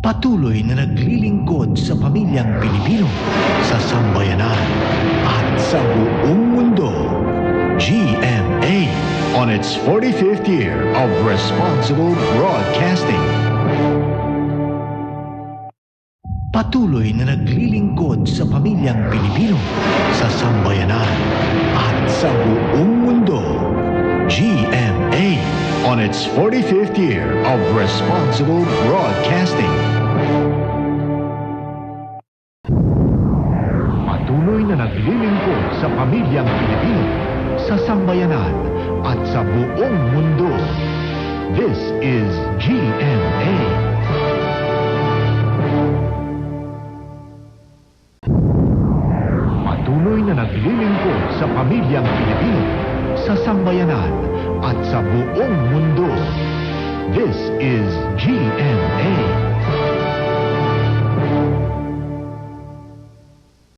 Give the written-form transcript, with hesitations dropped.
Patuloy na naglilingkod sa pamilyang Pilipino, sa sambayanan at sa buong mundo. GMA on its 45th year of responsible broadcasting. Patuloy na naglilingkod sa pamilyang Pilipino, sa sambayanan at sa buong mundo. GMA on its 45th year of responsible broadcasting. Patuloy na naglilingkod sa pamilyang Pilipino, sa sambayanan at sa buong mundo. This is GMA. Patuloy na naglilingkod sa pamilyang Pilipino, sa sambayanan at sa buong mundo. This is GMA.